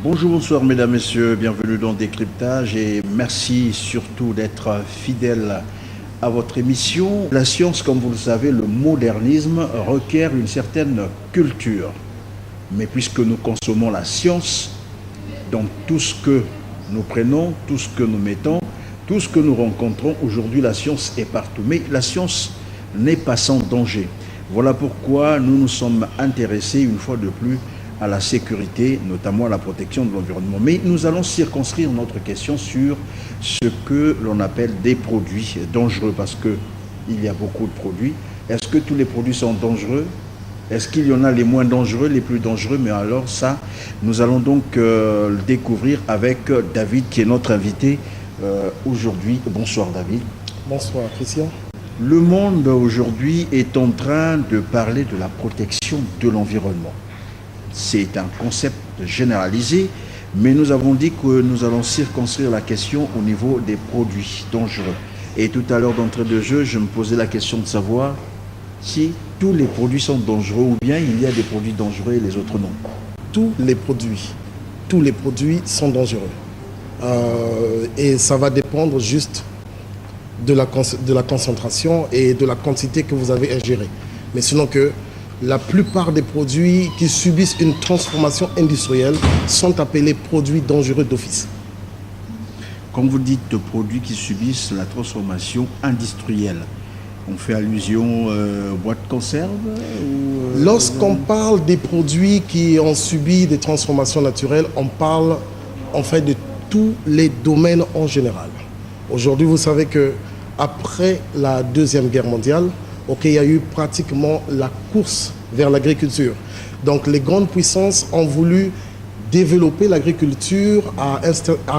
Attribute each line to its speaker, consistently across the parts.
Speaker 1: Bonjour, bonsoir mesdames, messieurs, bienvenue dans Décryptage et merci surtout d'être fidèles à votre émission. La science, comme vous le savez, le modernisme requiert une certaine culture. Mais puisque nous consommons la science, dans tout ce que nous prenons, tout ce que nous mettons, tout ce que nous rencontrons, aujourd'hui la science est partout. Mais la science n'est pas sans danger. Voilà pourquoi nous nous sommes intéressés une fois de plus à la sécurité, notamment à la protection de l'environnement. Mais nous allons circonscrire notre question sur ce que l'on appelle des produits dangereux, parce qu'il y a beaucoup de produits. Est-ce que tous les produits sont dangereux? Est-ce qu'il y en a les moins dangereux, les plus dangereux? Mais alors ça, nous allons donc le découvrir avec David, qui est notre invité aujourd'hui. Bonsoir David.
Speaker 2: Bonsoir Christian.
Speaker 1: Le monde aujourd'hui est en train de parler de la protection de l'environnement. C'est un concept généralisé, mais nous avons dit que nous allons circonscrire la question au niveau des produits dangereux. Et tout à l'heure d'entrée de jeu, je me posais la question de savoir si tous les produits sont dangereux ou bien il y a des produits dangereux et les autres non.
Speaker 2: Tous les produits sont dangereux. Et ça va dépendre juste de la concentration et de la quantité que vous avez ingérée. Mais sinon que la plupart des produits qui subissent une transformation industrielle sont appelés produits dangereux d'office.
Speaker 1: Comme vous dites, de produits qui subissent la transformation industrielle, on fait allusion aux boîtes de conserve
Speaker 2: Lorsqu'on parle des produits qui ont subi des transformations naturelles, on parle en fait de tous les domaines en général. Aujourd'hui, vous savez qu'après la Deuxième Guerre mondiale, il y a eu pratiquement la course vers l'agriculture. Donc les grandes puissances ont voulu développer l'agriculture à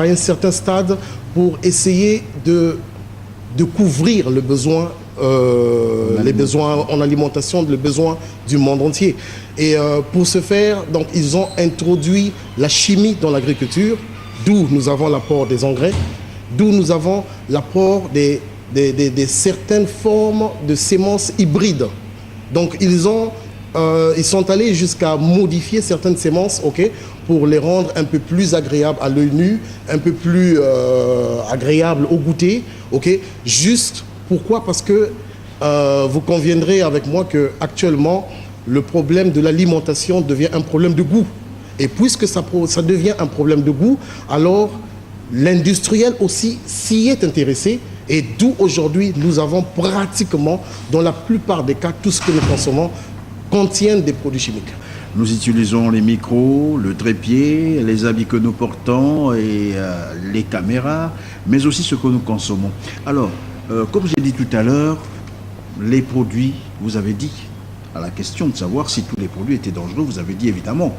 Speaker 2: un certain stade pour essayer de couvrir les besoins en alimentation, les besoins du monde entier. Et pour ce faire, donc, ils ont introduit la chimie dans l'agriculture, d'où nous avons l'apport des engrais, d'où nous avons l'apport des certaines formes de semences hybrides. Donc ils sont allés jusqu'à modifier certaines semences pour les rendre un peu plus agréables à l'œil nu, un peu plus agréables au goûter. Juste pourquoi? Parce que vous conviendrez avec moi qu'actuellement, le problème de l'alimentation devient un problème de goût. Et puisque ça devient un problème de goût, alors l'industriel aussi s'y est intéressé. Et d'où aujourd'hui, nous avons pratiquement, dans la plupart des cas, tout ce que nous consommons contient des produits chimiques.
Speaker 1: Nous utilisons les micros, le trépied, les habits que nous portons et les caméras, mais aussi ce que nous consommons. Alors, comme j'ai dit tout à l'heure, les produits, vous avez dit, à la question de savoir si tous les produits étaient dangereux, vous avez dit évidemment,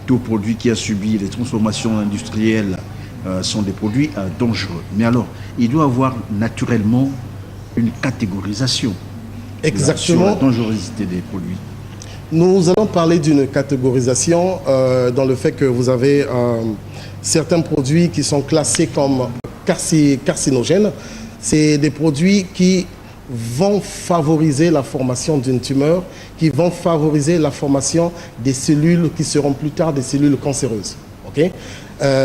Speaker 1: tout produit qui a subi les transformations industrielles sont des produits dangereux. Mais alors, il doit y avoir naturellement une catégorisation.
Speaker 2: Exactement.
Speaker 1: Sur la dangerosité des produits.
Speaker 2: Nous allons parler d'une catégorisation dans le fait que vous avez certains produits qui sont classés comme carcinogènes. C'est des produits qui vont favoriser la formation d'une tumeur, qui vont favoriser la formation des cellules qui seront plus tard des cellules cancéreuses.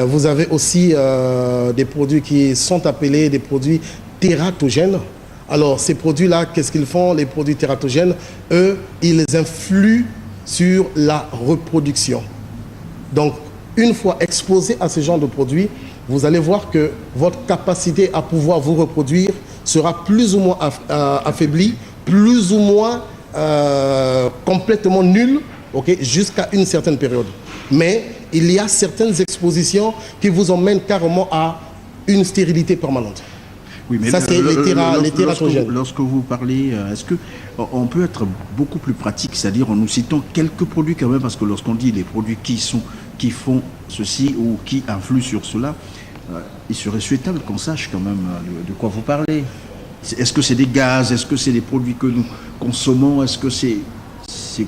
Speaker 2: Vous avez aussi des produits qui sont appelés des produits tératogènes. Alors ces produits-là, qu'est-ce qu'ils font? Les produits tératogènes, eux, ils influent sur la reproduction. Donc une fois exposé à ce genre de produits, vous allez voir que votre capacité à pouvoir vous reproduire sera plus ou moins affaiblie, plus ou moins complètement nulle, jusqu'à une certaine période. Mais il y a certaines expositions qui vous emmènent carrément à une stérilité permanente.
Speaker 1: Oui, mais
Speaker 2: ça, c'est les tératogènes.
Speaker 1: Lorsque vous parlez, est-ce qu'on peut être beaucoup plus pratique, c'est-à-dire en nous citant quelques produits quand même, parce que lorsqu'on dit les produits qui font ceci ou qui influent sur cela, il serait souhaitable qu'on sache quand même de quoi vous parlez. Est-ce que c'est des gaz? Est-ce que c'est des produits que nous consommons? Est-ce que c'est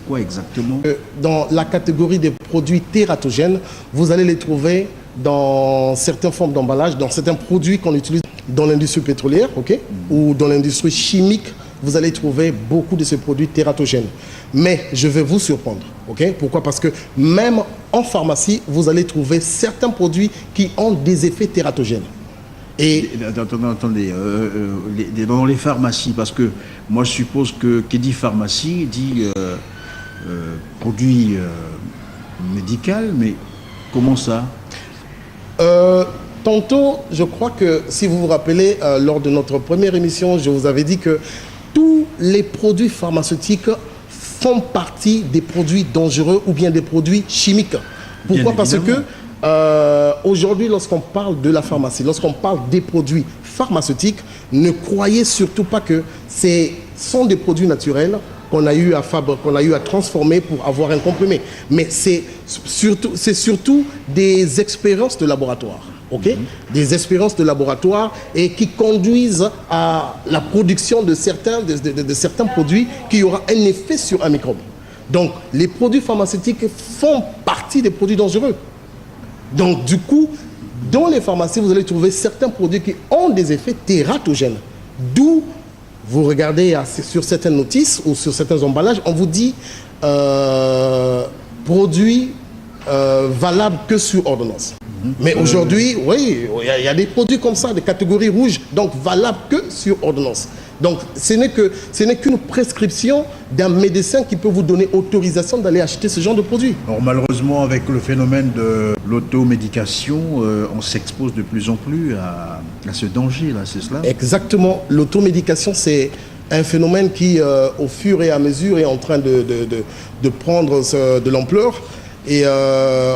Speaker 1: quoi exactement?
Speaker 2: Dans la catégorie des produits tératogènes, vous allez les trouver dans certaines formes d'emballage, dans certains produits qu'on utilise dans l'industrie pétrolière, ou dans l'industrie chimique vous allez trouver beaucoup de ces produits tératogènes. Mais je vais vous surprendre. Okay? Pourquoi? Parce que même en pharmacie, vous allez trouver certains produits qui ont des effets tératogènes. Et
Speaker 1: attendez, dans les pharmacies, parce que moi je suppose que qui dit pharmacie dit produit médical, mais comment ça?
Speaker 2: Tantôt, je crois que si vous vous rappelez, lors de notre première émission, je vous avais dit que tous les produits pharmaceutiques font partie des produits dangereux ou bien des produits chimiques. Pourquoi? Parce que aujourd'hui, lorsqu'on parle de la pharmacie, lorsqu'on parle des produits pharmaceutiques, ne croyez surtout pas que ce sont des produits naturels qu'on a eu à transformer pour avoir un comprimé. Mais c'est surtout des expériences de laboratoire. Okay? Des expériences de laboratoire et qui conduisent à la production de certains produits qui aura un effet sur un microbe. Donc, les produits pharmaceutiques font partie des produits dangereux. Donc, du coup, dans les pharmacies, vous allez trouver certains produits qui ont des effets tératogènes. D'où, vous regardez sur certaines notices ou sur certains emballages, on vous dit produits valables que sur ordonnance. Mais aujourd'hui, oui, il y a des produits comme ça, des catégories rouges, donc valables que sur ordonnance. Donc, ce n'est qu'une prescription d'un médecin qui peut vous donner autorisation d'aller acheter ce genre de produit.
Speaker 1: Alors, malheureusement, avec le phénomène de l'automédication, on s'expose de plus en plus à ce danger-là, c'est cela?
Speaker 2: Exactement. L'automédication, c'est un phénomène qui, au fur et à mesure, est en train de prendre de l'ampleur. Et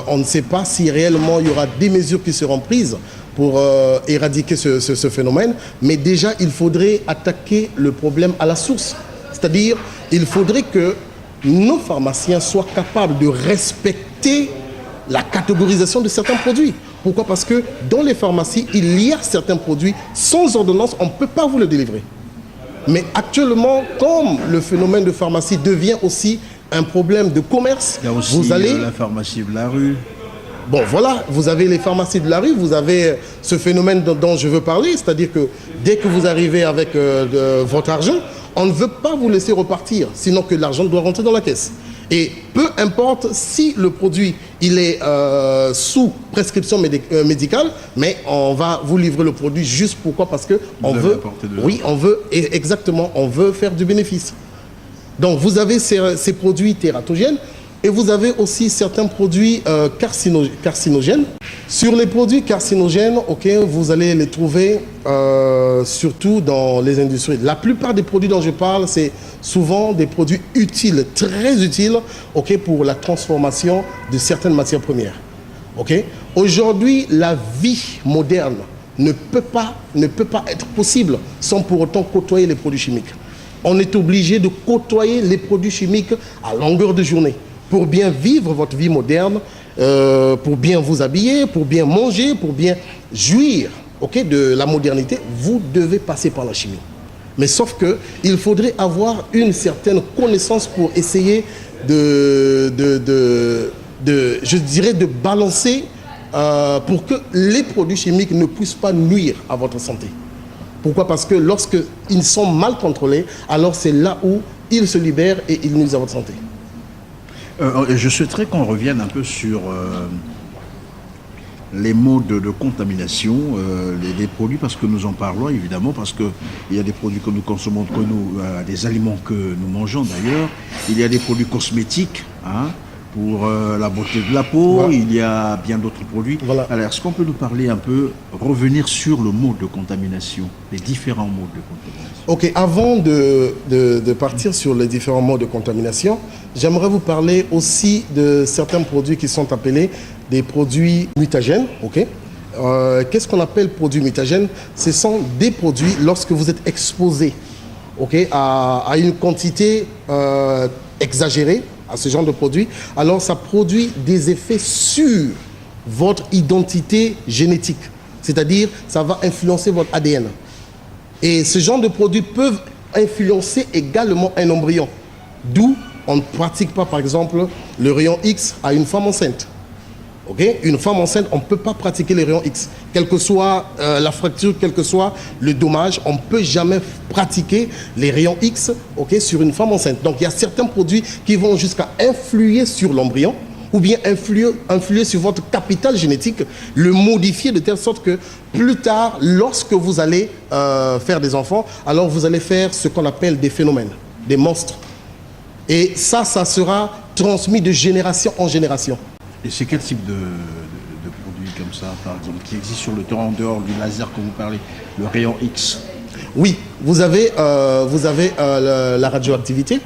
Speaker 2: on ne sait pas si réellement il y aura des mesures qui seront prises pour éradiquer ce phénomène. Mais déjà, il faudrait attaquer le problème à la source. C'est-à-dire, il faudrait que nos pharmaciens soient capables de respecter la catégorisation de certains produits. Pourquoi? Parce que dans les pharmacies, il y a certains produits, sans ordonnance, on ne peut pas vous le délivrer. Mais actuellement, comme le phénomène de pharmacie devient aussi un problème de commerce,
Speaker 1: il y a aussi la pharmacie de la rue.
Speaker 2: Bon, voilà, vous avez les pharmacies de la rue, vous avez ce phénomène dont je veux parler, c'est-à-dire que dès que vous arrivez avec votre argent, on ne veut pas vous laisser repartir, sinon que l'argent doit rentrer dans la caisse. Et peu importe si le produit il est sous prescription médicale, mais on va vous livrer le produit juste pourquoi? Parce que on veut, oui, on veut exactement, on veut faire du bénéfice. Donc vous avez ces produits tératogènes et vous avez aussi certains produits carcinogènes. Sur les produits carcinogènes, vous allez les trouver surtout dans les industries. La plupart des produits dont je parle, c'est souvent des produits utiles, très utiles, pour la transformation de certaines matières premières. Aujourd'hui, la vie moderne ne peut pas être possible sans pour autant côtoyer les produits chimiques. On est obligé de côtoyer les produits chimiques à longueur de journée pour bien vivre votre vie moderne, pour bien vous habiller, pour bien manger, pour bien jouir de la modernité. Vous devez passer par la chimie. Mais sauf qu'il faudrait avoir une certaine connaissance pour essayer je dirais, de balancer pour que les produits chimiques ne puissent pas nuire à votre santé. Pourquoi? Parce que lorsqu'ils sont mal contrôlés, alors c'est là où ils se libèrent et ils nuisent à votre santé.
Speaker 1: Je souhaiterais qu'on revienne un peu sur les modes de contamination des produits, parce que nous en parlons évidemment, parce qu'il y a des produits que nous consommons, des aliments que nous mangeons d'ailleurs, il y a des produits cosmétiques, pour la beauté de la peau, voilà. Il y a bien d'autres produits. Voilà. Alors, est-ce qu'on peut nous parler un peu, revenir sur le mode de contamination, les différents modes de contamination?
Speaker 2: Ok, avant de partir sur les différents modes de contamination, j'aimerais vous parler aussi de certains produits qui sont appelés des produits mutagènes. Qu'est-ce qu'on appelle produits mutagènes? Ce sont des produits, lorsque vous êtes exposé à une quantité exagérée, à ce genre de produit, alors ça produit des effets sur votre identité génétique. C'est-à-dire, ça va influencer votre ADN. Et ce genre de produits peuvent influencer également un embryon. D'où on ne pratique pas, par exemple, le rayon X à une femme enceinte. Okay? Une femme enceinte, on ne peut pas pratiquer les rayons X. Quelle que soit la fracture, quel que soit le dommage, on ne peut jamais pratiquer les rayons X, okay, sur une femme enceinte. Donc il y a certains produits qui vont jusqu'à influer sur l'embryon ou bien influer sur votre capital génétique, le modifier de telle sorte que plus tard, lorsque vous allez faire des enfants, alors vous allez faire ce qu'on appelle des phénomènes, des monstres. Et ça sera transmis de génération en génération.
Speaker 1: Et c'est quel type de produit comme ça, par exemple, qui existe sur le terrain en dehors du laser que vous parlez, le rayon X?
Speaker 2: Oui, vous avez la radioactivité.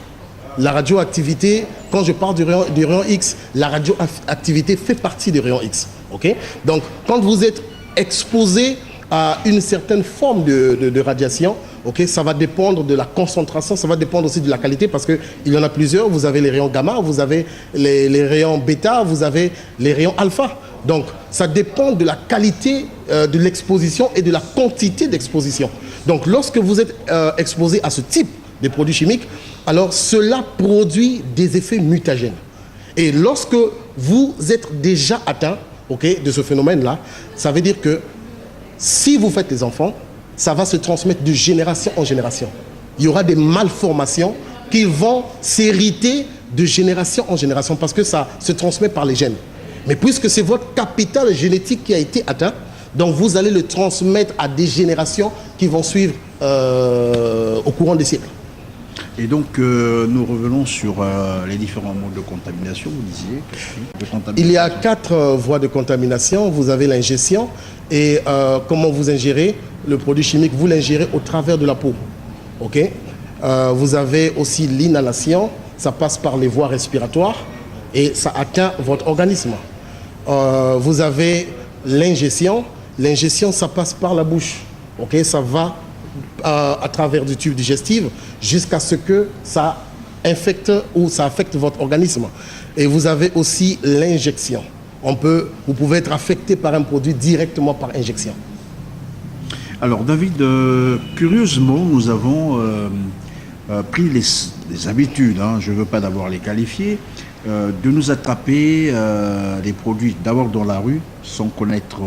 Speaker 2: La radioactivité, quand je parle du rayon X, la radioactivité fait partie du rayon X. Okay? Donc, quand vous êtes exposé à une certaine forme de radiation, okay, ça va dépendre de la concentration, ça va dépendre aussi de la qualité parce qu'il y en a plusieurs. Vous avez les rayons gamma, vous avez les rayons bêta, vous avez les rayons alpha. Donc, ça dépend de la qualité de l'exposition et de la quantité d'exposition. Donc, lorsque vous êtes exposé à ce type de produits chimiques, alors cela produit des effets mutagènes. Et lorsque vous êtes déjà atteint, okay, de ce phénomène-là, ça veut dire que si vous faites des enfants, ça va se transmettre de génération en génération. Il y aura des malformations qui vont s'hériter de génération en génération parce que ça se transmet par les gènes. Mais puisque c'est votre capital génétique qui a été atteint, donc vous allez le transmettre à des générations qui vont suivre au courant des siècles.
Speaker 1: Et donc, nous revenons sur les différents modes de contamination, vous disiez.
Speaker 2: Il y a 4 voies de contamination. Vous avez l'ingestion et comment vous ingérez le produit chimique, vous l'ingérez au travers de la peau. Okay? Vous avez aussi l'inhalation, ça passe par les voies respiratoires et ça atteint votre organisme. Vous avez l'ingestion, ça passe par la bouche. Okay? Ça va à travers du tube digestif jusqu'à ce que ça infecte ou ça affecte votre organisme. Et vous avez aussi l'injection. Vous pouvez être affecté par un produit directement par injection.
Speaker 1: Alors David, curieusement, nous avons pris les habitudes, hein, je ne veux pas d'abord les qualifier, de nous attraper des produits d'abord dans la rue sans connaître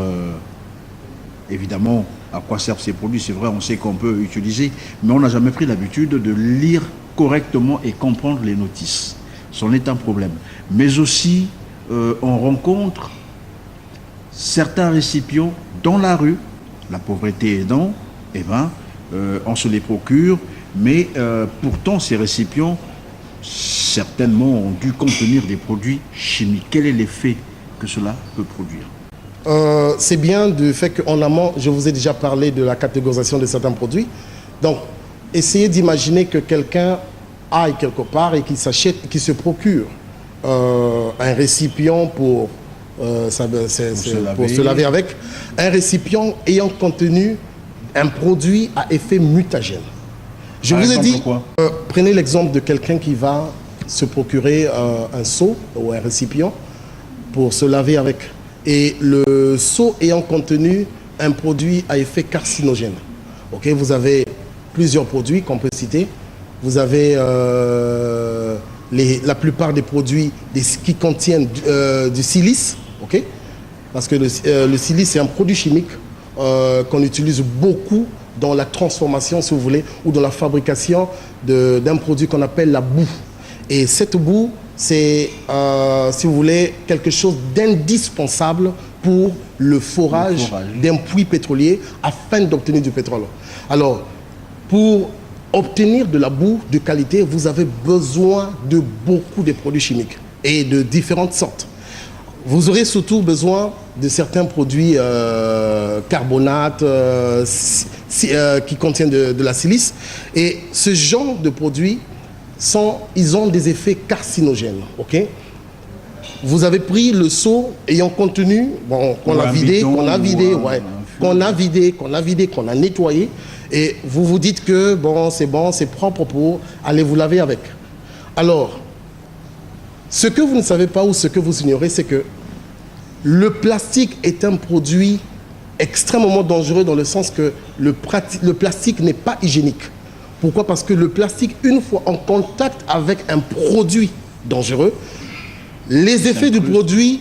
Speaker 1: évidemment à quoi servent ces produits. C'est vrai, on sait qu'on peut utiliser, mais on n'a jamais pris l'habitude de lire correctement et comprendre les notices. C'en est un problème. Mais aussi, on rencontre certains récipients dans la rue, la pauvreté aidant, eh ben, on se les procure, mais pourtant ces récipients, certainement, ont dû contenir des produits chimiques. Quel est l'effet que cela peut produire?
Speaker 2: C'est bien du fait qu'en amont, je vous ai déjà parlé de la catégorisation de certains produits. Donc, essayez d'imaginer que quelqu'un aille quelque part et qu'il se procure un récipient pour se laver avec, un récipient ayant contenu un produit à effet mutagène. Je vous ai dit, prenez l'exemple de quelqu'un qui va se procurer un seau ou un récipient pour se laver avec. Et le seau ayant contenu un produit à effet carcinogène. Okay, vous avez plusieurs produits qu'on peut citer. Vous avez la plupart des produits qui contiennent du silice. Okay, parce que le silice, c'est un produit chimique qu'on utilise beaucoup dans la transformation, si vous voulez, ou dans la fabrication d'un produit qu'on appelle la boue. Et cette boue, c'est, si vous voulez, quelque chose d'indispensable pour le forage d'un puits pétrolier afin d'obtenir du pétrole. Alors, pour obtenir de la boue de qualité, vous avez besoin de beaucoup de produits chimiques et de différentes sortes. Vous aurez surtout besoin de certains produits carbonates qui contiennent de la silice. Et ce genre de produits, ils ont des effets carcinogènes. Okay? Vous avez pris le seau ayant contenu, qu'on a vidé, qu'on a nettoyé, et vous vous dites que c'est bon, c'est propre pour aller vous laver avec. Alors, ce que vous ne savez pas ou ce que vous ignorez, c'est que le plastique est un produit extrêmement dangereux dans le sens que le plastique n'est pas hygiénique. Pourquoi? Parce que le plastique, une fois en contact avec un produit dangereux, les effets du produit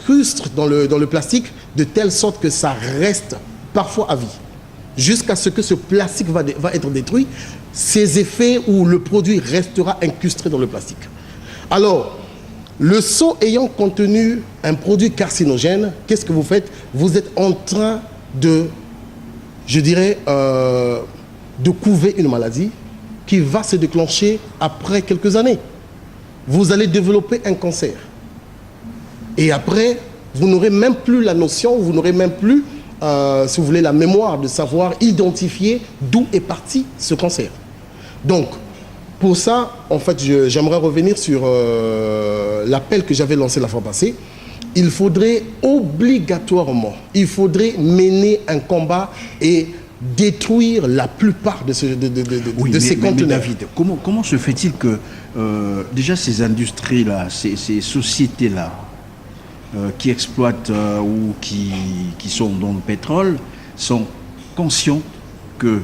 Speaker 2: s'incrustent dans le plastique de telle sorte que ça reste parfois à vie. Jusqu'à ce que ce plastique va être détruit, ces effets où le produit restera incrusté dans le plastique. Alors, le seau ayant contenu un produit carcinogène, qu'est-ce que vous faites? Vous êtes en train de, je dirais, de couver une maladie qui va se déclencher après quelques années. Vous allez développer un cancer. Et après, vous n'aurez même plus la notion, vous n'aurez même plus, si vous voulez, la mémoire de savoir identifier d'où est parti ce cancer. Donc, pour ça, en fait, j'aimerais revenir sur l'appel que j'avais lancé la fois passée. Il faudrait obligatoirement, mener un combat et détruire la plupart de ces conteneurs.
Speaker 1: Mais David, comment se fait-il que déjà ces industries-là, ces sociétés-là, qui exploitent ou qui sont dans le pétrole, sont conscients que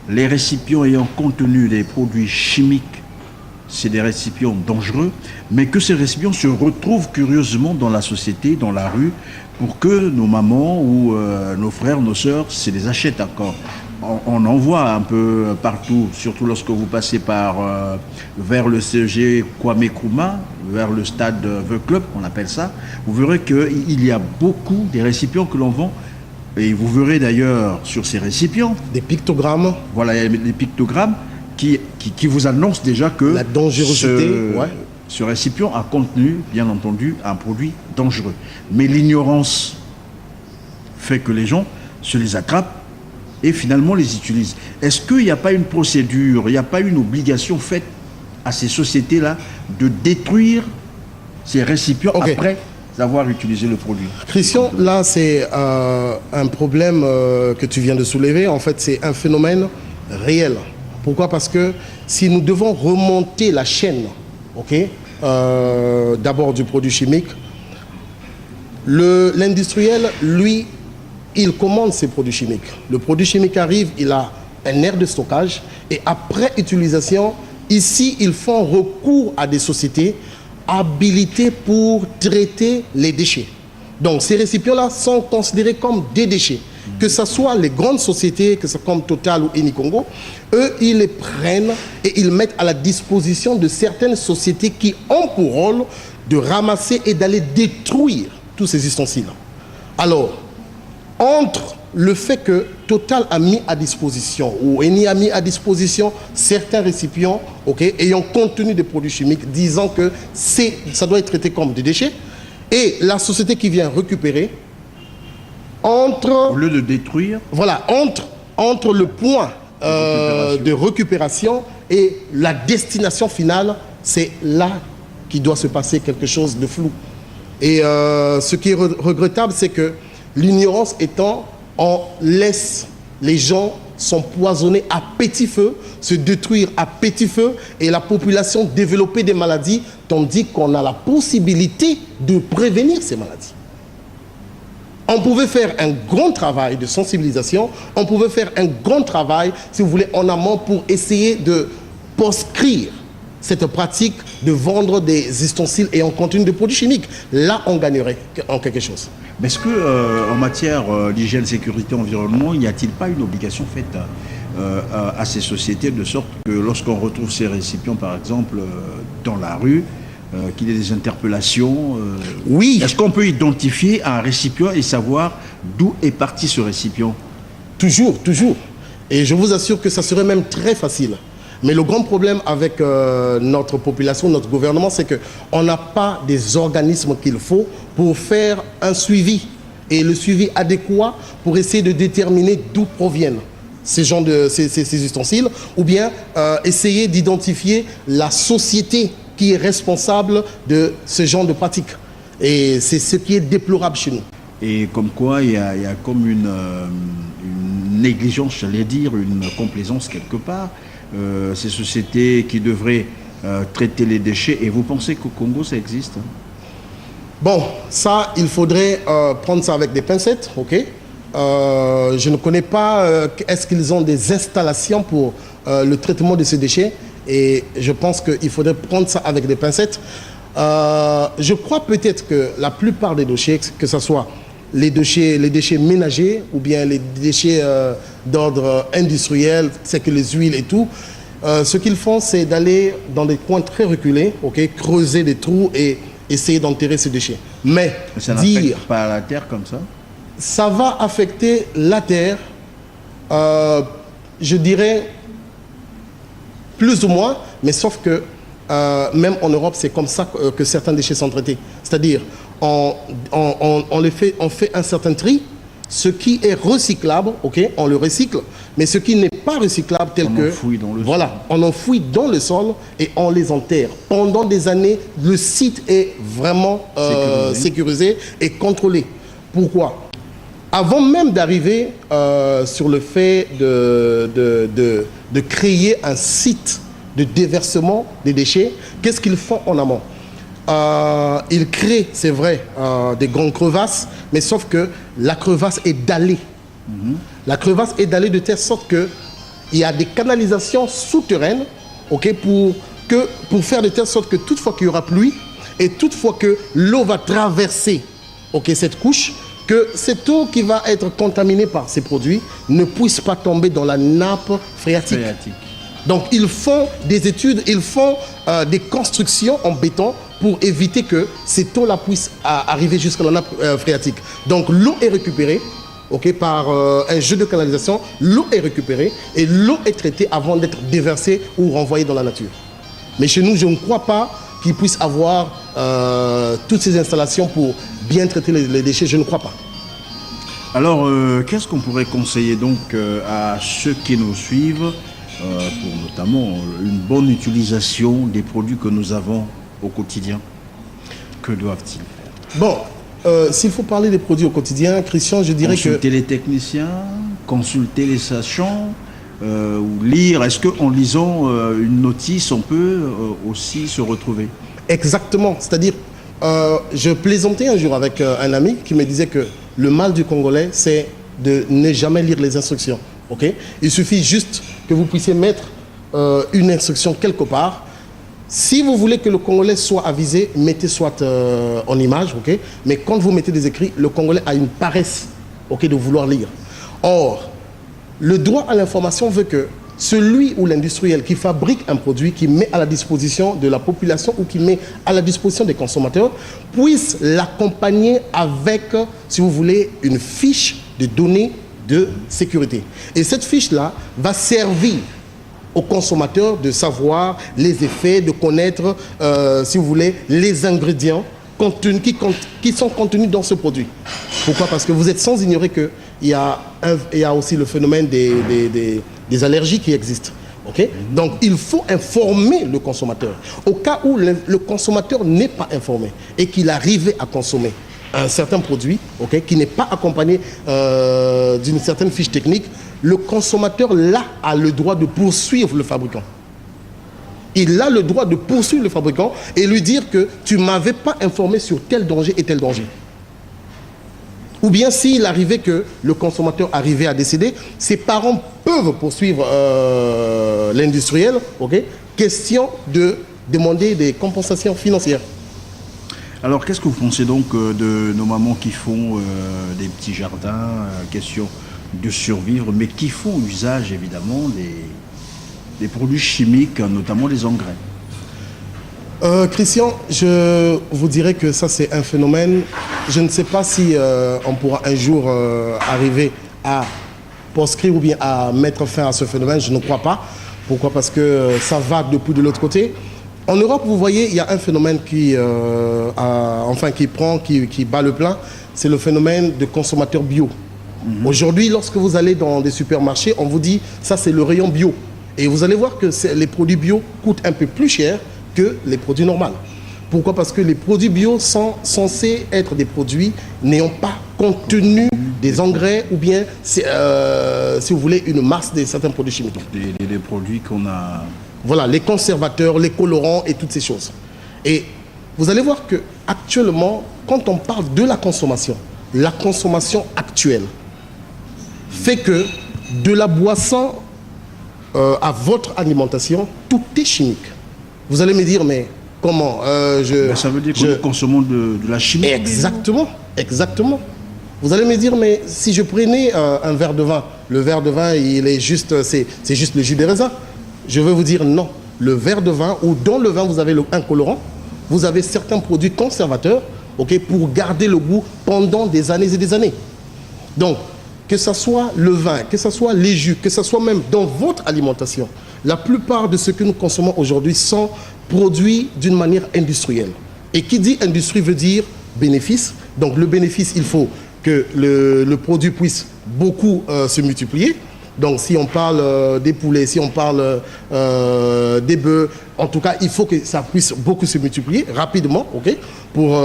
Speaker 1: les récipients ayant contenu des produits chimiques, c'est des récipients dangereux, mais que ces récipients se retrouvent curieusement dans la société, dans la rue, pour que nos mamans ou nos frères, nos sœurs se les achètent encore. On en voit un peu partout, surtout lorsque vous passez vers le CEG Kwame Nkrumah, vers le stade The Club, on appelle ça. Vous verrez qu'il y a beaucoup des récipients que l'on vend. Et vous verrez d'ailleurs sur ces récipients
Speaker 2: des pictogrammes.
Speaker 1: Voilà, il y a des pictogrammes qui vous annoncent déjà que
Speaker 2: la dangerosité,
Speaker 1: ce récipient a contenu, bien entendu, un produit dangereux. Mais l'ignorance fait que les gens se les attrapent et finalement les utilisent. Est-ce qu'il n'y a pas une procédure, il n'y a pas une obligation faite à ces sociétés-là de détruire ces récipients après d'avoir utilisé le produit?
Speaker 2: Christian, là c'est un problème que tu viens de soulever. En fait, c'est un phénomène réel. Pourquoi? Parce que si nous devons remonter la chaîne, d'abord du produit chimique, l'industriel, lui, il commande ses produits chimiques. Le produit chimique arrive, il a un aire de stockage et après utilisation, ici, ils font recours à des sociétés habilitées pour traiter les déchets. Donc, ces récipients-là sont considérés comme des déchets. Que ce soit les grandes sociétés, que ce soit comme Total ou Eni Congo, eux, ils les prennent et ils mettent à la disposition de certaines sociétés qui ont pour rôle de ramasser et d'aller détruire tous ces ustensiles. Alors, entre le fait que Total a mis à disposition ou Eni a mis à disposition certains récipients ayant contenu des produits chimiques disant que ça doit être traité comme des déchets et la société qui vient récupérer
Speaker 1: au lieu de détruire,
Speaker 2: voilà, entre le point de récupération et la destination finale, c'est là qu'il doit se passer quelque chose de flou. Et ce qui est regrettable, c'est que l'ignorance étant, on laisse les gens s'empoisonner à petit feu, se détruire à petit feu et la population développer des maladies, tandis qu'on a la possibilité de prévenir ces maladies. On pouvait faire un grand travail de sensibilisation, on pouvait faire un grand travail, si vous voulez, en amont pour essayer de proscrire cette pratique de vendre des ustensiles et en contenu de produits chimiques. Là, on gagnerait en quelque chose.
Speaker 1: Mais est-ce qu'en matière d'hygiène, sécurité, environnement, n'y a-t-il pas une obligation faite à ces sociétés de sorte que lorsqu'on retrouve ces récipients, par exemple, dans la rue, qu'il y ait des interpellations
Speaker 2: Oui.
Speaker 1: Est-ce qu'on peut identifier un récipient et savoir d'où est parti ce récipient?
Speaker 2: Toujours, toujours. Et je vous assure que ça serait même très facile. Mais le grand problème avec notre population, notre gouvernement, c'est qu'on n'a pas des organismes qu'il faut pour faire un suivi. Et le suivi adéquat pour essayer de déterminer d'où proviennent ces ustensiles, ou bien essayer d'identifier la société qui est responsable de ce genre de pratiques. Et c'est ce qui est déplorable chez nous.
Speaker 1: Et comme quoi, il y a comme une négligence, j'allais dire, une complaisance quelque part. Ces sociétés qui devraient traiter les déchets. Et vous pensez qu'au Congo, ça existe?
Speaker 2: Bon, ça, il faudrait prendre ça avec des pincettes, je ne connais pas, est-ce qu'ils ont des installations pour le traitement de ces déchets? Et je pense qu'il faudrait prendre ça avec des pincettes. Je crois peut-être que la plupart des déchets, que ce soit les déchets ménagers ou bien les déchets d'ordre industriel, c'est que les huiles et tout, ce qu'ils font, c'est d'aller dans des coins très reculés, creuser des trous et essayer d'enterrer ces déchets. Mais
Speaker 1: ça n'affecte pas la terre comme ça?
Speaker 2: Ça va affecter la terre, je dirais, plus ou moins, mais sauf que même en Europe, c'est comme ça que certains déchets sont traités. C'est-à-dire, on fait un certain tri. Ce qui est recyclable, on le recycle, mais ce qui n'est pas recyclable, on enfouit dans le sol et on les enterre. Pendant des années, le site est vraiment sécurisé et contrôlé. Pourquoi? Avant même d'arriver sur le fait de créer un site de déversement des déchets, qu'est-ce qu'ils font en amont? Ils créent, c'est vrai, des grandes crevasses, mais sauf que la crevasse est dallée. La crevasse est dallée de telle sorte qu'il y a des canalisations souterraines, pour faire de telle sorte que toutefois qu'il y aura pluie et toutefois que l'eau va traverser cette couche, que cette eau qui va être contaminée par ces produits ne puisse pas tomber dans la nappe phréatique. Donc ils font des études, ils font des constructions en béton pour éviter que cette eau-là puisse arriver jusqu'à la nappe phréatique. Donc l'eau est récupérée par un jeu de canalisation, l'eau est récupérée et l'eau est traitée avant d'être déversée ou renvoyée dans la nature. Mais chez nous, je ne crois pas qu'ils puissent avoir toutes ces installations pour bien traiter les déchets, je ne crois pas.
Speaker 1: Alors, qu'est-ce qu'on pourrait conseiller donc à ceux qui nous suivent pour notamment une bonne utilisation des produits que nous avons au quotidien? Que doivent-ils faire?
Speaker 2: Bon, s'il faut parler des produits au quotidien, Christian, je dirais
Speaker 1: consulter les techniciens, consulter les sachants, ou lire. Est-ce qu'en lisant une notice, on peut aussi se retrouver? Exactement.
Speaker 2: C'est-à-dire, je plaisantais un jour avec un ami qui me disait que le mal du Congolais, c'est de ne jamais lire les instructions. Il suffit juste que vous puissiez mettre une instruction quelque part. Si vous voulez que le Congolais soit avisé, mettez soit en image, mais quand vous mettez des écrits, le Congolais a une paresse de vouloir lire. Or, le droit à l'information veut que celui ou l'industriel qui fabrique un produit, qui met à la disposition de la population ou qui met à la disposition des consommateurs, puisse l'accompagner avec, si vous voulez, une fiche de données de sécurité. Et cette fiche-là va servir aux consommateurs de savoir les effets, de connaître, si vous voulez, les ingrédients qui sont contenus dans ce produit. Pourquoi? Parce que vous êtes sans ignorer qu'il y a aussi le phénomène des allergies qui existent. Donc, il faut informer le consommateur. Au cas où le consommateur n'est pas informé et qu'il arrive à consommer un certain produit qui n'est pas accompagné d'une certaine fiche technique, le consommateur, là, a le droit de poursuivre le fabricant. Il a le droit de poursuivre le fabricant et lui dire que tu ne m'avais pas informé sur tel danger et tel danger. Ou bien s'il arrivait que le consommateur arrivait à décéder, ses parents peuvent poursuivre l'industriel, question de demander des compensations financières.
Speaker 1: Alors, qu'est-ce que vous pensez donc de nos mamans qui font des petits jardins, question de survivre, mais qui font usage évidemment des produits chimiques, notamment les engrais?
Speaker 2: Christian, je vous dirais que ça c'est un phénomène. Je ne sais pas si on pourra un jour arriver à proscrire ou bien à mettre fin à ce phénomène. Je ne crois pas. Pourquoi? Parce que ça va depuis de l'autre côté. En Europe, vous voyez, il y a un phénomène qui bat le plein. C'est le phénomène de consommateurs bio. Aujourd'hui, lorsque vous allez dans des supermarchés, on vous dit ça c'est le rayon bio. Et vous allez voir que les produits bio coûtent un peu plus cher que les produits normaux. Pourquoi? Parce que les produits bio sont censés être des produits n'ayant pas contenu des engrais ou bien, si vous voulez, une masse de certains produits chimiques.
Speaker 1: Des produits qu'on a...
Speaker 2: Voilà, les conservateurs, les colorants et toutes ces choses. Et vous allez voir que actuellement, quand on parle de la consommation actuelle fait que de la boisson à votre alimentation, tout est chimique. Vous allez me dire, mais comment
Speaker 1: Ça veut dire que nous consommons de la chimie.
Speaker 2: Exactement, exactement. Vous allez me dire, mais si je prenais un verre de vin, le verre de vin, il est juste, c'est juste le jus de raisin. Je vais vous dire non. Le verre de vin, ou dans le vin, vous avez un colorant, vous avez certains produits conservateurs, ok, pour garder le goût pendant des années et des années. Donc, que ce soit le vin, que ce soit les jus, que ce soit même dans votre alimentation, la plupart de ce que nous consommons aujourd'hui sont produits d'une manière industrielle. Et qui dit industrie veut dire bénéfice. Donc, le bénéfice, il faut que le produit puisse beaucoup se multiplier. Donc, si on parle des poulets, si on parle des bœufs, en tout cas, il faut que ça puisse beaucoup se multiplier rapidement, ok, pour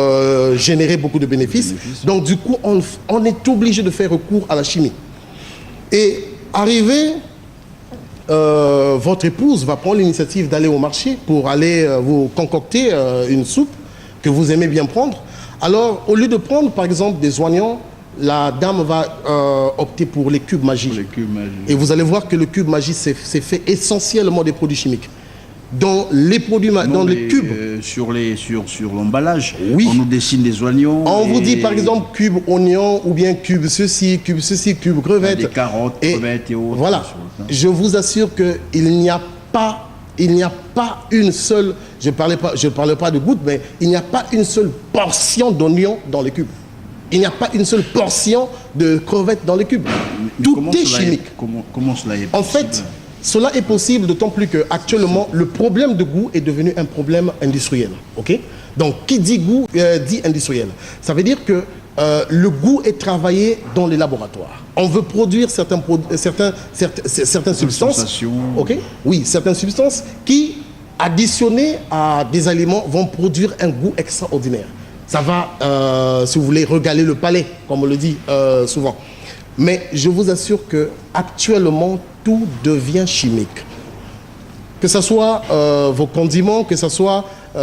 Speaker 2: générer beaucoup de bénéfices. Donc, du coup, on est obligé de faire recours à la chimie. Et arrivé, votre épouse va prendre l'initiative d'aller au marché pour aller vous concocter une soupe que vous aimez bien prendre. Alors, au lieu de prendre, par exemple, des oignons, la dame va opter pour les cubes magiques. Et vous allez voir que le cube magique, c'est fait essentiellement des produits chimiques. Dans les produits, dans les cubes.
Speaker 1: Sur l'emballage,
Speaker 2: oui.
Speaker 1: On nous dessine des oignons.
Speaker 2: On vous dit par exemple cube oignon ou bien cube ceci, cube crevette.
Speaker 1: Des carottes, crevettes et autres.
Speaker 2: Voilà. Je vous assure qu'il n'y a pas une seule, je ne parle pas de goutte, mais il n'y a pas une seule portion d'oignon dans les cubes. Il n'y a pas une seule portion de crevettes dans les cubes. Tout est chimique.
Speaker 1: Comment cela est possible?
Speaker 2: En fait, cela est possible d'autant plus qu'actuellement, le problème de goût est devenu un problème industriel. Okay? Donc, qui dit goût dit industriel. Ça veut dire que le goût est travaillé dans les laboratoires. On veut produire certaines substances. Okay? Oui, certaines substances qui, additionnées à des aliments, vont produire un goût extraordinaire. Ça va, si vous voulez, régaler le palais, comme on le dit souvent. Mais je vous assure qu'actuellement, tout devient chimique. Que ce soit vos condiments, que ce soit, on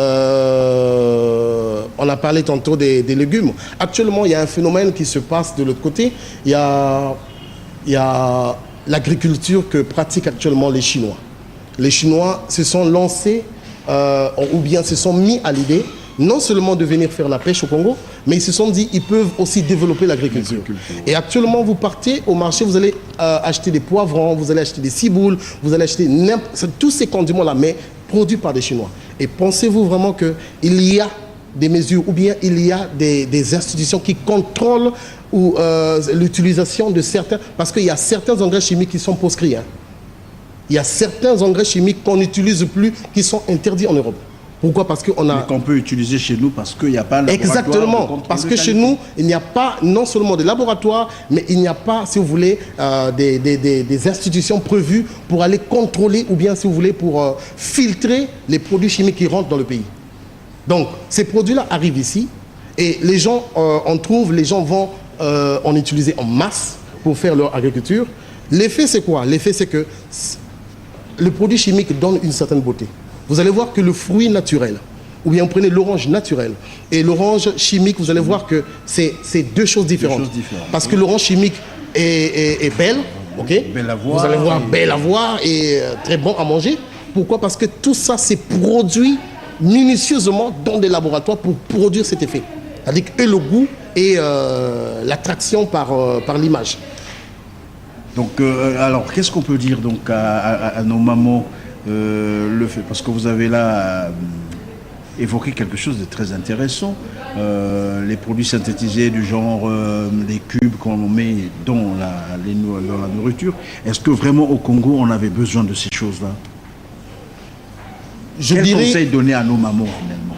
Speaker 2: a parlé tantôt des légumes. Actuellement, il y a un phénomène qui se passe de l'autre côté. Il y a l'agriculture que pratiquent actuellement les Chinois. Les Chinois se sont lancés, ou bien se sont mis à l'idée, non seulement de venir faire la pêche au Congo, mais ils se sont dit qu'ils peuvent aussi développer l'agriculture. Et actuellement, vous partez au marché, vous allez acheter des poivrons, vous allez acheter des ciboules, vous allez acheter tous ces condiments-là, mais produits par des Chinois. Et pensez-vous vraiment qu'il y a des mesures, ou bien il y a des institutions qui contrôlent l'utilisation de certains, parce qu'il y a certains engrais chimiques qui sont proscrits. Hein. Il y a certains engrais chimiques qu'on n'utilise plus, qui sont interdits en Europe. Pourquoi? Parce qu'on a...
Speaker 1: Mais qu'on peut utiliser chez nous parce qu'il n'y a pas de laboratoire.
Speaker 2: Exactement. Parce que chez nous, il n'y a pas non seulement de laboratoire, mais il n'y a pas, si vous voulez, des institutions prévues pour aller contrôler ou bien, si vous voulez, pour filtrer les produits chimiques qui rentrent dans le pays. Donc, ces produits-là arrivent ici et les gens les gens vont en utiliser en masse pour faire leur agriculture. L'effet, c'est quoi? L'effet, c'est que le produit chimique donne une certaine beauté. Vous allez voir que le fruit naturel, ou bien vous prenez l'orange naturel et l'orange chimique, vous allez voir que c'est deux choses différentes. Parce que l'orange chimique est belle, ok?
Speaker 1: Belle à voir.
Speaker 2: Vous allez voir belle à voir et très bon à manger. Pourquoi? Parce que tout ça, c'est produit minutieusement dans des laboratoires pour produire cet effet. C'est-à-dire que le goût et l'attraction par l'image.
Speaker 1: Donc, alors, qu'est-ce qu'on peut dire donc à nos mamans? Le fait, parce que vous avez là évoqué quelque chose de très intéressant, les produits synthétisés du genre les cubes qu'on met dans la nourriture. Est-ce que vraiment au Congo on avait besoin de ces choses-là? Quel conseil donner à nos mamans finalement?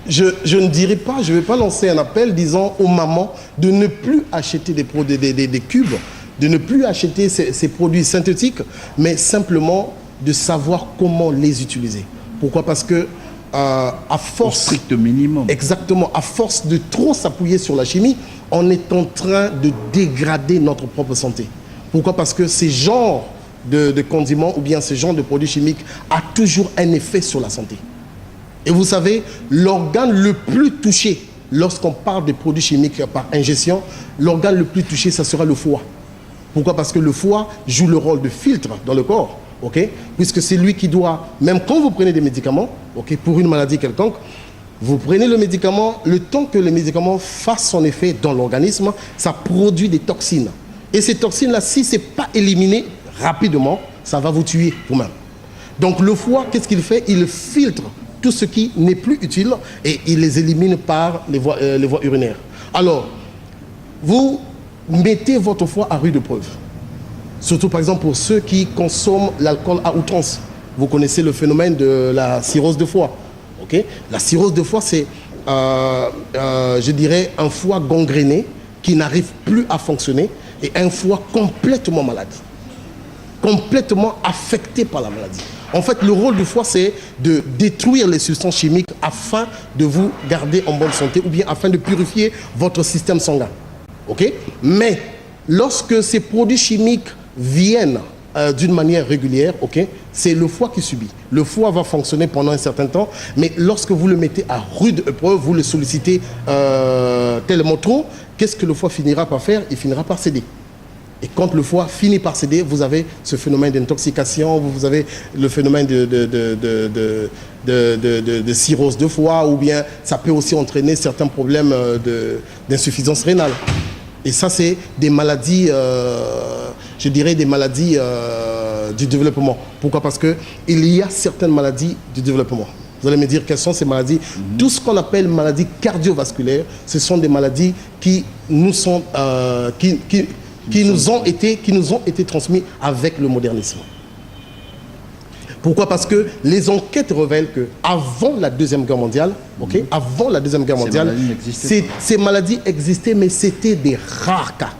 Speaker 2: Je ne dirais pas, je ne vais pas lancer un appel disant aux mamans de ne plus acheter des cubes, de ne plus acheter ces produits synthétiques, mais simplement de savoir comment les utiliser. Pourquoi? Parce que à force... Au
Speaker 1: strict minimum.
Speaker 2: Exactement. À force de trop s'appuyer sur la chimie, on est en train de dégrader notre propre santé. Pourquoi? Parce que ces genres de condiments ou bien ces genres de produits chimiques a toujours un effet sur la santé. Et vous savez, l'organe le plus touché, lorsqu'on parle de produits chimiques par ingestion, l'organe le plus touché, ça sera le foie. Pourquoi? Parce que le foie joue le rôle de filtre dans le corps. ok, puisque c'est lui qui doit, même quand vous prenez des médicaments, ok, pour une maladie quelconque, vous prenez le médicament, le temps que le médicament fasse son effet dans l'organisme, ça produit des toxines. Et ces toxines-là, si ce n'est pas éliminé rapidement, ça va vous tuer vous-même. Donc le foie, qu'est-ce qu'il fait? Il filtre tout ce qui n'est plus utile et il les élimine par les voies urinaires. Alors, vous mettez votre foie à rude épreuve. Surtout par exemple pour ceux qui consomment l'alcool à outrance. Vous connaissez le phénomène de la cirrhose de foie. Okay? La cirrhose de foie, c'est, je dirais, un foie gangréné qui n'arrive plus à fonctionner et un foie complètement malade, complètement affecté par la maladie. En fait, le rôle du foie, c'est de détruire les substances chimiques afin de vous garder en bonne santé ou bien afin de purifier votre système sanguin. Okay? Mais lorsque ces produits chimiques viennent d'une manière régulière, okay, c'est le foie qui subit. Le foie va fonctionner pendant un certain temps, mais lorsque vous le mettez à rude épreuve, vous le sollicitez tellement trop, qu'est-ce que le foie finira par faire? Il finira par céder. Et quand le foie finit par céder, vous avez ce phénomène d'intoxication, vous avez le phénomène de cirrhose de foie, ou bien ça peut aussi entraîner certains problèmes d'insuffisance rénale. Et ça, c'est des maladies, je dirais des maladies du développement. Pourquoi? Parce qu'il y a certaines maladies du développement. Vous allez me dire quelles sont ces maladies. Tout ce qu'on appelle maladies cardiovasculaires, ce sont des maladies qui nous sont... qui nous ont été transmis avec le modernisme. Pourquoi? Parce que les enquêtes révèlent qu'avant la Deuxième Guerre mondiale, avant la Deuxième Guerre mondiale, ces maladies existaient, mais c'était des rares cas.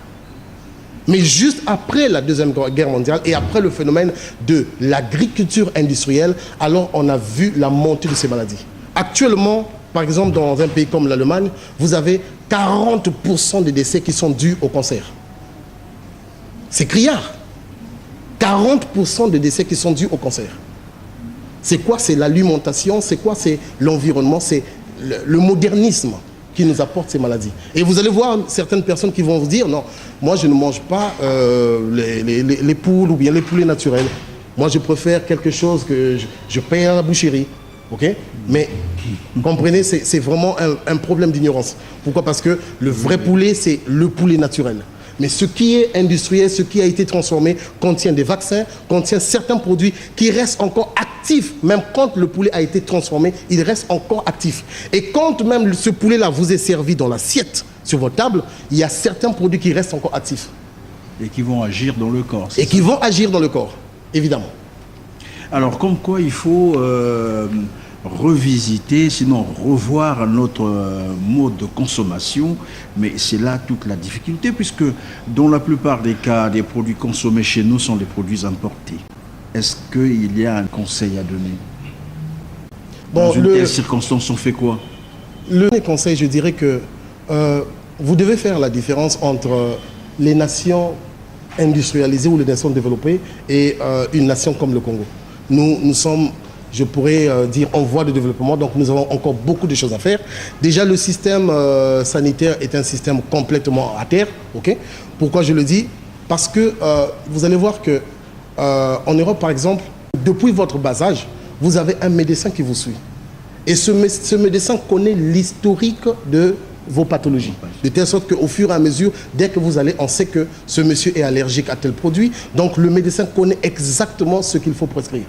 Speaker 2: Mais juste après la Deuxième Guerre mondiale et après le phénomène de l'agriculture industrielle, alors on a vu la montée de ces maladies. Actuellement, par exemple, dans un pays comme l'Allemagne, vous avez 40% des décès qui sont dus au cancer. C'est criard. 40% de décès qui sont dus au cancer. C'est quoi? C'est l'alimentation, c'est quoi? C'est l'environnement, c'est le modernisme qui nous apporte ces maladies. Et vous allez voir certaines personnes qui vont vous dire, non, moi je ne mange pas les poules ou bien les poulets naturels. Moi je préfère quelque chose que je paye à la boucherie. Okay? Mais comprenez, c'est vraiment un problème d'ignorance. Pourquoi? Parce que le vrai poulet, c'est le poulet naturel. Mais ce qui est industriel, ce qui a été transformé, contient des vaccins, contient certains produits qui restent encore actifs. Même quand le poulet a été transformé, il reste encore actif. Et quand même ce poulet-là vous est servi dans l'assiette, sur votre table, il y a certains produits qui restent encore actifs.
Speaker 1: Et qui vont agir dans le corps.
Speaker 2: Et qui vont agir dans le corps, évidemment.
Speaker 1: Alors, comme quoi il faut revisiter, sinon revoir notre mode de consommation, mais c'est là toute la difficulté, puisque dans la plupart des cas, les produits consommés chez nous sont des produits importés. Est-ce qu'il y a un conseil à donner? Dans une telle circonstance, on fait quoi?
Speaker 2: Le conseil, je dirais que vous devez faire la différence entre les nations industrialisées ou les nations développées et une nation comme le Congo. Nous sommes, je pourrais dire, en voie de développement, donc nous avons encore beaucoup de choses à faire. Déjà, le système sanitaire est un système complètement à terre. Okay? Pourquoi je le dis? Parce que vous allez voir que en Europe, par exemple, depuis votre bas âge, vous avez un médecin qui vous suit. Et ce médecin connaît l'historique de vos pathologies. De telle sorte qu'au fur et à mesure, dès que vous allez, on sait que ce monsieur est allergique à tel produit. Donc le médecin connaît exactement ce qu'il faut prescrire.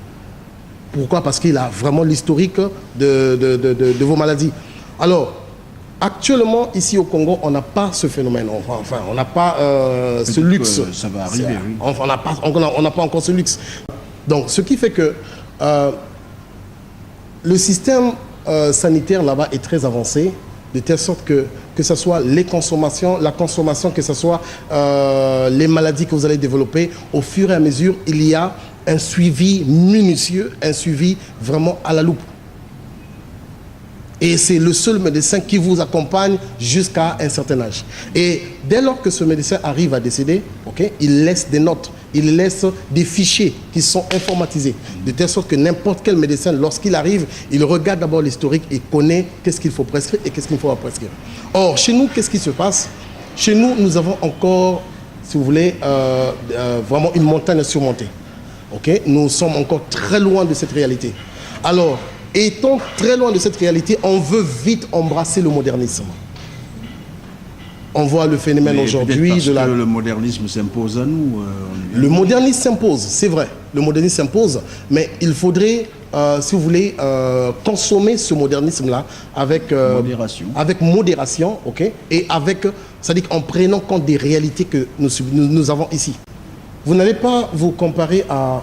Speaker 2: Pourquoi? Parce qu'il a vraiment l'historique de vos maladies. Alors, actuellement, ici au Congo, on n'a pas ce phénomène. Enfin, on n'a pas ce luxe.
Speaker 1: Ça va arriver, oui.
Speaker 2: On n'a pas encore ce luxe. Donc, ce qui fait que le système sanitaire là-bas est très avancé, de telle sorte que ce soit la consommation, que ce soit les maladies que vous allez développer, au fur et à mesure, il y a un suivi minutieux, un suivi vraiment à la loupe. Et c'est le seul médecin qui vous accompagne jusqu'à un certain âge. Et dès lors que ce médecin arrive à décéder, okay, il laisse des notes, il laisse des fichiers qui sont informatisés. De telle sorte que n'importe quel médecin, lorsqu'il arrive, il regarde d'abord l'historique et connaît qu'est-ce qu'il faut prescrire et qu'est-ce qu'il ne faut pas prescrire. Or, chez nous, qu'est-ce qui se passe? Chez nous, nous avons encore, si vous voulez, vraiment une montagne à surmonter. Ok, nous sommes encore très loin de cette réalité. Alors, étant très loin de cette réalité, on veut vite embrasser le modernisme. On voit le phénomène aujourd'hui
Speaker 1: de la... le modernisme s'impose à nous.
Speaker 2: Le modernisme s'impose, c'est vrai. Le modernisme s'impose, mais il faudrait, si vous voulez, consommer ce modernisme-là avec modération, ok, et avec, c'est-à-dire en prenant compte des réalités que nous avons ici. Vous n'allez pas vous comparer à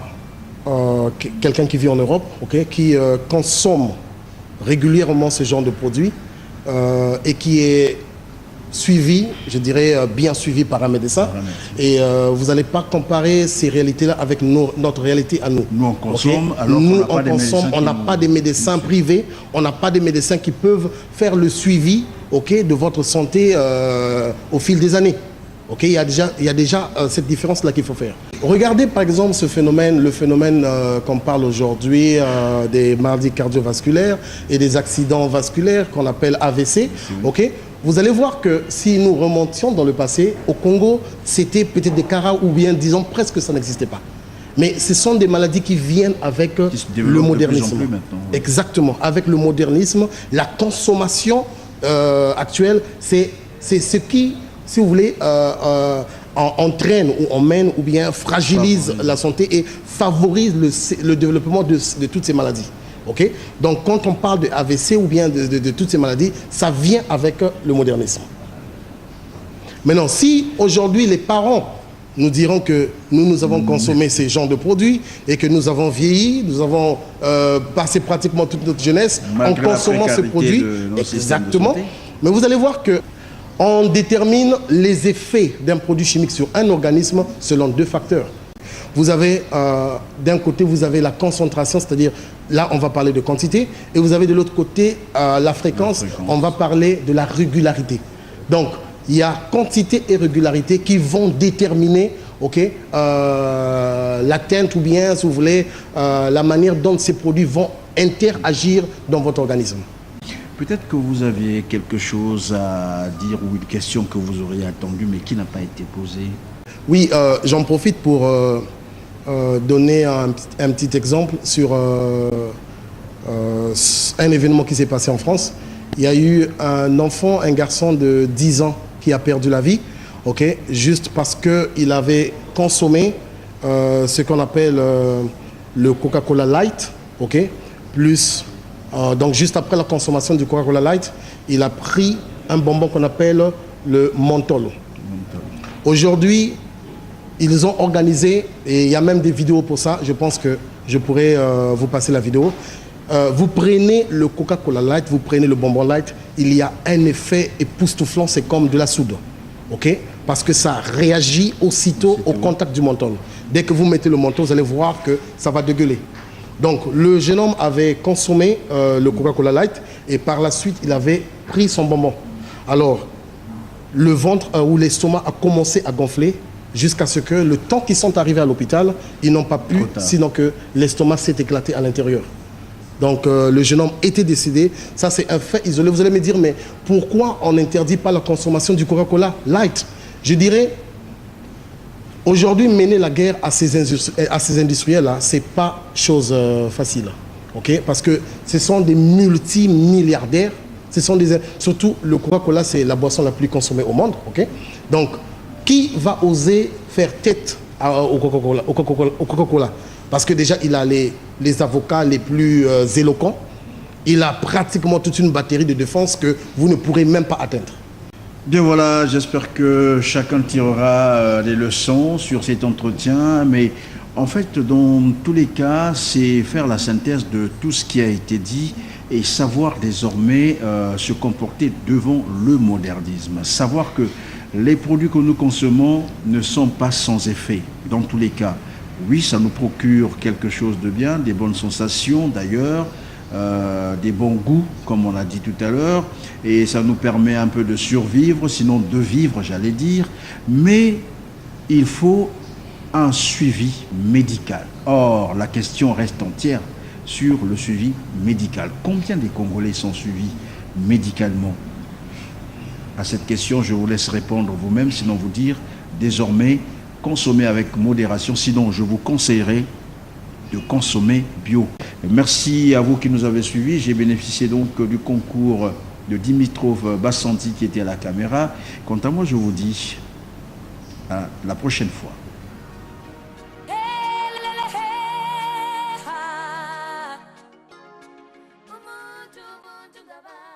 Speaker 2: quelqu'un qui vit en Europe, ok, qui consomme régulièrement ce genre de produits et qui est suivi, je dirais bien suivi par un médecin. Et vous n'allez pas comparer ces réalités-là avec notre réalité à nous.
Speaker 1: Nous, on consomme,
Speaker 2: okay.
Speaker 1: alors
Speaker 2: nous, on consomme, on n'a pas de médecins privés, on n'a pas de médecins qui peuvent faire le suivi, ok, de votre santé au fil des années. Okay, il y a déjà cette différence-là qu'il faut faire. Regardez par exemple ce phénomène, le phénomène qu'on parle aujourd'hui des maladies cardiovasculaires et des accidents vasculaires qu'on appelle AVC. Ok, vous allez voir que si nous remontions dans le passé, au Congo, c'était peut-être des cas ou bien disons presque ça n'existait pas. Mais ce sont des maladies qui viennent avec le modernisme.
Speaker 1: De plus en plus maintenant, ouais.
Speaker 2: Exactement, avec le modernisme, la consommation actuelle, c'est ce qui, si vous voulez, entraîne ou emmène ou bien fragilise la santé et favorise le développement de toutes ces maladies. Okay? Donc quand on parle de AVC ou bien de toutes ces maladies, ça vient avec le modernisme. Maintenant, si aujourd'hui les parents nous diront que nous avons consommé ces genres de produits et que nous avons vieilli, nous avons passé pratiquement toute notre jeunesse en consommant ces produits, exactement. Mais vous allez voir que on détermine les effets d'un produit chimique sur un organisme selon deux facteurs. Vous avez, d'un côté, vous avez la concentration, c'est-à-dire, là, on va parler de quantité, et vous avez de l'autre côté la fréquence, on va parler de la régularité. Donc, il y a quantité et régularité qui vont déterminer, okay, l'atteinte ou bien, si vous voulez, la manière dont ces produits vont interagir dans votre organisme.
Speaker 1: Peut-être que vous aviez quelque chose à dire ou une question que vous auriez attendue mais qui n'a pas été posée.
Speaker 2: Oui, j'en profite pour donner un petit exemple sur un événement qui s'est passé en France. Il y a eu un enfant, un garçon de 10 ans qui a perdu la vie, okay, juste parce qu'il avait consommé ce qu'on appelle le Coca-Cola Light, okay, plus... donc juste après la consommation du Coca-Cola Light, il a pris un bonbon qu'on appelle le menthol. Aujourd'hui, ils ont organisé, et il y a même des vidéos pour ça, je pense que je pourrais vous passer la vidéo. Vous prenez le Coca-Cola Light, vous prenez le bonbon Light, il y a un effet époustouflant, c'est comme de la soude. Okay? Parce que ça réagit aussitôt au contact du menthol. Dès que vous mettez le menthol, vous allez voir que ça va dégueuler. Donc, le jeune homme avait consommé le Coca-Cola Light et par la suite, il avait pris son bonbon. Alors, le ventre ou l'estomac a commencé à gonfler jusqu'à ce que le temps qu'ils sont arrivés à l'hôpital, ils n'ont pas pu, sinon que l'estomac s'est éclaté à l'intérieur. Donc, le jeune homme était décédé. Ça, c'est un fait isolé. Vous allez me dire, mais pourquoi on n'interdit pas la consommation du Coca-Cola Light? Je dirais... Aujourd'hui, mener la guerre à ces industriels-là, ce n'est pas chose facile. Okay? Parce que ce sont des multimilliardaires. Surtout, le Coca-Cola, c'est la boisson la plus consommée au monde. Okay? Donc, qui va oser faire tête au Coca-Cola? Parce que déjà, il a les avocats les plus éloquents. Il a pratiquement toute une batterie de défense que vous ne pourrez même pas atteindre.
Speaker 1: Bien voilà, j'espère que chacun tirera des leçons sur cet entretien, mais en fait, dans tous les cas, c'est faire la synthèse de tout ce qui a été dit et savoir désormais se comporter devant le modernisme. Savoir que les produits que nous consommons ne sont pas sans effet, dans tous les cas. Oui, ça nous procure quelque chose de bien, des bonnes sensations d'ailleurs, des bons goûts, comme on l'a dit tout à l'heure, et ça nous permet un peu de survivre, sinon de vivre, j'allais dire, mais il faut un suivi médical. Or, la question reste entière sur le suivi médical. Combien des Congolais sont suivis médicalement? À cette question, je vous laisse répondre vous-même, sinon vous dire, désormais, consommez avec modération, sinon je vous conseillerais de consommer bio. Merci à vous qui nous avez suivis. J'ai bénéficié donc du concours de Dimitrov Bassanti qui était à la caméra. Quant à moi, je vous dis à la prochaine fois.
Speaker 3: Ubuntu bw'aba